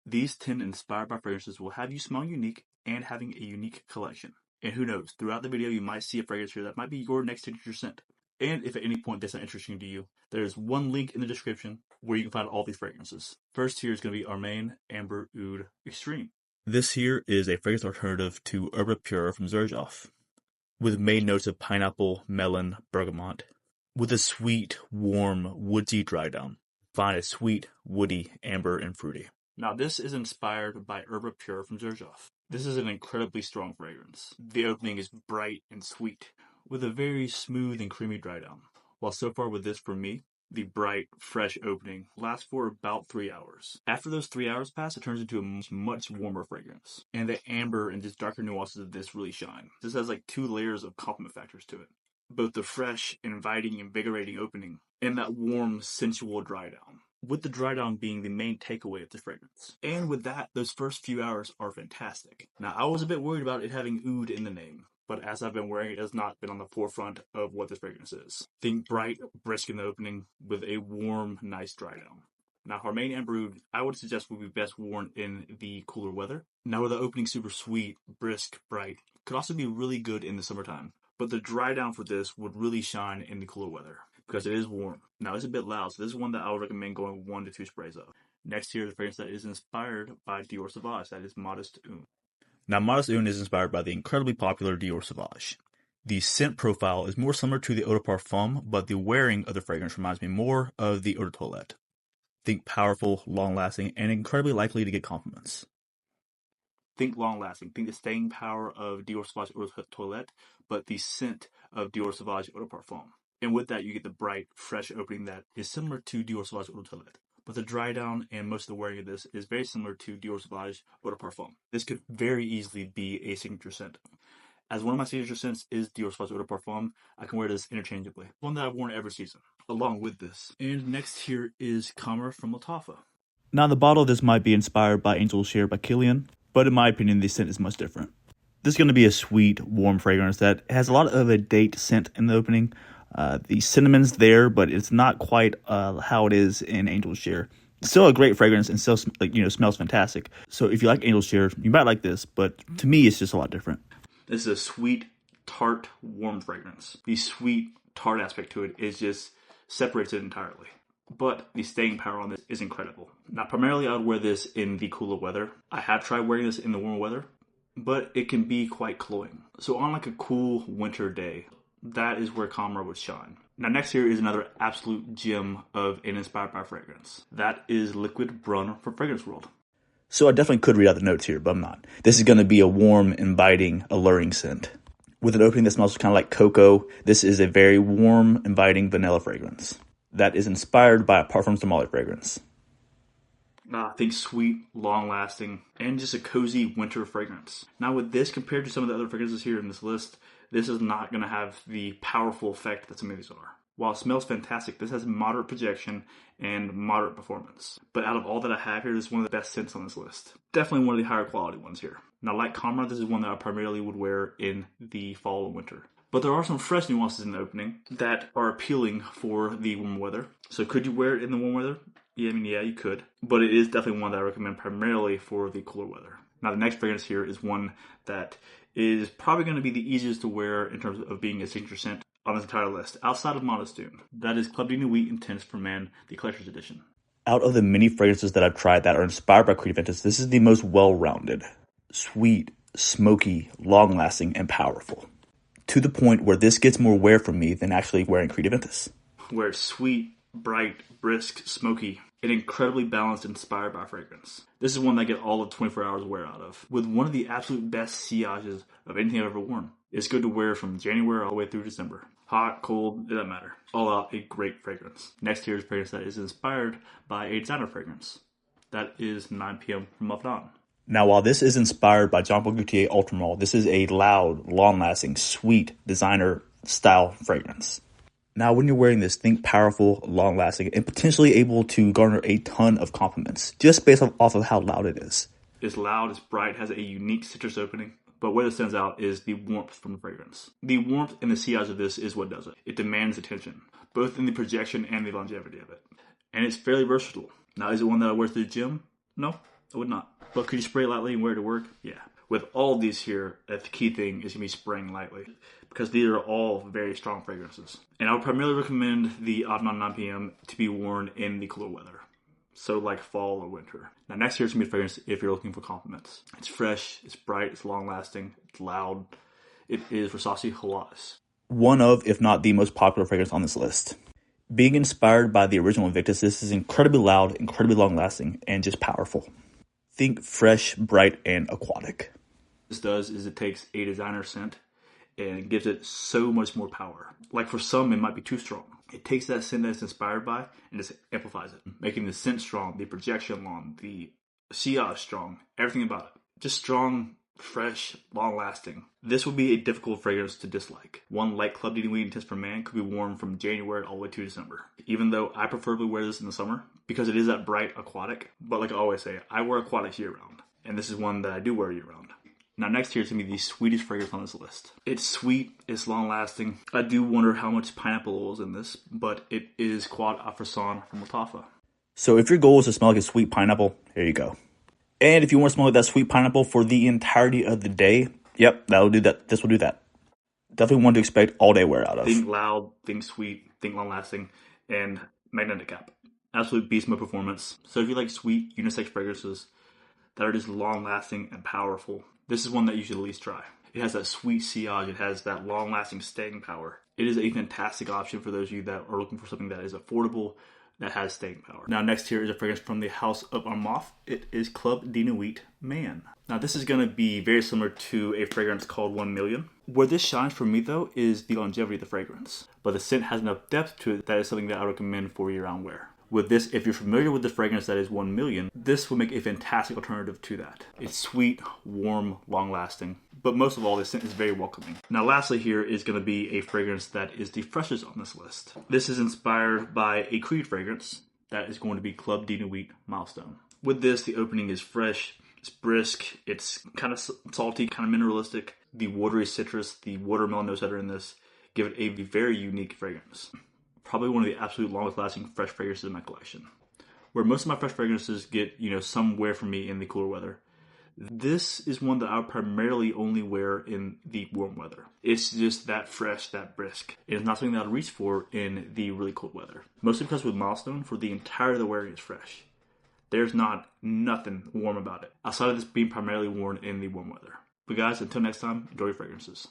These 10 inspired by fragrances will have you smelling unique and having a unique collection. And who knows, throughout the video you might see a fragrance here that might be your next signature scent. And if at any point that's not interesting to you, there's one link in the description where you can find all these fragrances. First here is going to be our main Amber Oud Extreme. This here is a fragrance alternative to Herba Pure from Xerjoff, with main notes of pineapple, melon, bergamot, with a sweet, warm, woodsy dry down. Find a sweet, woody, amber, and fruity. Now this is inspired by Herba Pure from Xerjoff. This is an incredibly strong fragrance. The opening is bright and sweet, with a very smooth and creamy dry down. While so far with this for me, the bright, fresh opening lasts for about 3 hours. After those 3 hours pass, it turns into a much warmer fragrance. And the amber and just darker nuances of this really shine. This has like 2 layers of compliment factors to it. Both the fresh, inviting, invigorating opening, and that warm, sensual dry down. With the dry down being the main takeaway of the fragrance. And with that, those first few hours are fantastic. Now, I was a bit worried about it having oud in the name, but as I've been wearing it, it has not been on the forefront of what this fragrance is. Think bright, brisk in the opening, with a warm, nice dry down. Now, our main Amber Oud, I would suggest would be best worn in the cooler weather. Now, with the opening super sweet, brisk, bright, could also be really good in the summertime. But the dry down for this would really shine in the cooler weather, because it is warm. Now, it's a bit loud, so this is one that I would recommend going 1 to 2 sprays of. Next here is a fragrance that is inspired by Dior Sauvage, that is Modest Oud. Now, Modest Oud is inspired by the incredibly popular Dior Sauvage. The scent profile is more similar to the Eau de Parfum, but the wearing of the fragrance reminds me more of the Eau de Toilette. Think powerful, long-lasting, and incredibly likely to get compliments. Think long-lasting. Think the staying power of Dior Sauvage Eau de Toilette, but the scent of Dior Sauvage Eau de Parfum. And with that, you get the bright, fresh opening that is similar to Dior Sauvage Eau de Toilette. But the dry down and most of the wearing of this is very similar to Dior Sauvage Eau de Parfum. This could very easily be a signature scent. As one of my signature scents is Dior Sauvage Eau de Parfum, I can wear this interchangeably. One that I've worn every season, along with this. And next here is Khamrah from Lattafa. Now the bottle of this might be inspired by Angel Share by Kilian, but in my opinion, the scent is much different. This is going to be a sweet, warm fragrance that has a lot of a date scent in the opening. The cinnamon's there, but it's not quite how it is in Angel Share. It's still a great fragrance and still smells fantastic. So if you like Angel Share, you might like this, but to me, it's just a lot different. This is a sweet, tart, warm fragrance. The sweet, tart aspect to it is just separates it entirely. But the staying power on this is incredible. Now, primarily I would wear this in the cooler weather. I have tried wearing this in the warmer weather, but it can be quite cloying. So on like a cool winter day, that is where Khamrah would shine. Now next here is another absolute gem of an inspired by fragrance. That is Liquid Brun from Fragrance World. So I definitely could read out the notes here, but I'm not. This is going to be a warm, inviting, alluring scent. With an opening that smells kind of like cocoa, this is a very warm, inviting vanilla fragrance that is inspired by a Parfums de Marly fragrance. I think sweet, long-lasting, and just a cozy winter fragrance. Now with this, compared to some of the other fragrances here in this list, this is not going to have the powerful effect that some of these are. While it smells fantastic, this has moderate projection and moderate performance. But out of all that I have here, this is one of the best scents on this list. Definitely one of the higher quality ones here. Now like Khamrah, this is one that I primarily would wear in the fall and winter. But there are some fresh nuances in the opening that are appealing for the warm weather. So could you wear it in the warm weather? Yeah, you could. But it is definitely one that I recommend primarily for the cooler weather. Now the next fragrance here is one that is probably going to be the easiest to wear in terms of being a signature scent on this entire list, outside of Modest Oud. That is Club de Nuit Intense for Men, the Collector's Edition. Out of the many fragrances that I've tried that are inspired by Creed Aventus, this is the most well-rounded. Sweet, smoky, long-lasting, and powerful. To the point where this gets more wear from me than actually wearing Creed Aventus. Where it's sweet, bright, brisk, smoky, and incredibly balanced, inspired by fragrance. This is one that I get all of 24 hours wear out of, with one of the absolute best sillages of anything I've ever worn. It's good to wear from January all the way through December. Hot, cold, it doesn't matter. All out, a great fragrance. Next here is a fragrance that is inspired by a designer fragrance. That is 9 p.m. from Muff Dawn. Now, while this is inspired by Jean Paul Gaultier Ultramall, this is a loud, long-lasting, sweet designer-style fragrance. Now, when you're wearing this, think powerful, long-lasting, and potentially able to garner a ton of compliments, just based off of how loud it is. It's loud, it's bright, has a unique citrus opening, but what it stands out is the warmth from the fragrance. The warmth and the sillage of this is what does it. It demands attention, both in the projection and the longevity of it. And it's fairly versatile. Now, is it one that I wear to the gym? No. I would not. But could you spray it lightly and wear it to work? Yeah. With all of these here, the key thing is going to be spraying lightly, because these are all very strong fragrances. And I would primarily recommend the Oud 9 PM to be worn in the cooler weather. So like fall or winter. Now next here is going to be a fragrance if you're looking for compliments. It's fresh, it's bright, it's long lasting, it's loud. It is Rasasi Hawas. One of, if not the most popular fragrance on this list. Being inspired by the original Invictus, this is incredibly loud, incredibly long lasting, and just powerful. Think fresh, bright, and aquatic. What this does is it takes a designer scent and gives it so much more power. Like for some, it might be too strong. It takes that scent that it's inspired by and just amplifies it, making the scent strong, the projection long, the sillage strong, everything about it. Just strong, fresh, long-lasting. This would be a difficult fragrance to dislike. One like Club Dini Weed Intense for Man could be worn from January all the way to December. Even though I preferably wear this in the summer because it is that bright aquatic. But like I always say, I wear aquatics year-round. And this is one that I do wear year-round. Now next here is going to be the sweetest fragrance on this list. It's sweet, it's long-lasting. I do wonder how much pineapple oil is in this, but it is Qaa'ed Al Shabaab from Lattafa. So if your goal is to smell like a sweet pineapple, here you go. And if you want to smell like that sweet pineapple for the entirety of the day, yep, that'll do that. This will do that. Definitely one to expect all day wear out of. Think loud, think sweet, think long-lasting, and magnetic cap. Absolute beast mode performance. So if you like sweet, unisex fragrances that are just long-lasting and powerful, this is one that you should at least try. It has that sweet sillage. It has that long-lasting staying power. It is a fantastic option for those of you that are looking for something that is affordable, that has staying power. Now next here is a fragrance from the House of Armaf. It is Club Nuit Man. Now this is going to be very similar to a fragrance called 1 Million. Where this shines for me though is the longevity of the fragrance. But the scent has enough depth to it that is something that I recommend for year-round wear. With this, if you're familiar with the fragrance that is 1 Million, this will make a fantastic alternative to that. It's sweet, warm, long-lasting, but most of all, the scent is very welcoming. Now lastly here is going to be a fragrance that is the freshest on this list. This is inspired by a Creed fragrance that is going to be Club Nuit Milestone. With this, the opening is fresh, it's brisk, it's kind of salty, kind of mineralistic. The watery citrus, the watermelon notes that are in this give it a very unique fragrance. Probably one of the absolute longest lasting fresh fragrances in my collection. Where most of my fresh fragrances get, somewhere from me in the cooler weather, this is one that I would primarily only wear in the warm weather. It's just that fresh, that brisk. It is not something that I'd reach for in the really cold weather. Mostly because with Milestone, for the entirety of the wearing is fresh. There's nothing warm about it. Outside of this being primarily worn in the warm weather. But guys, until next time, enjoy your fragrances.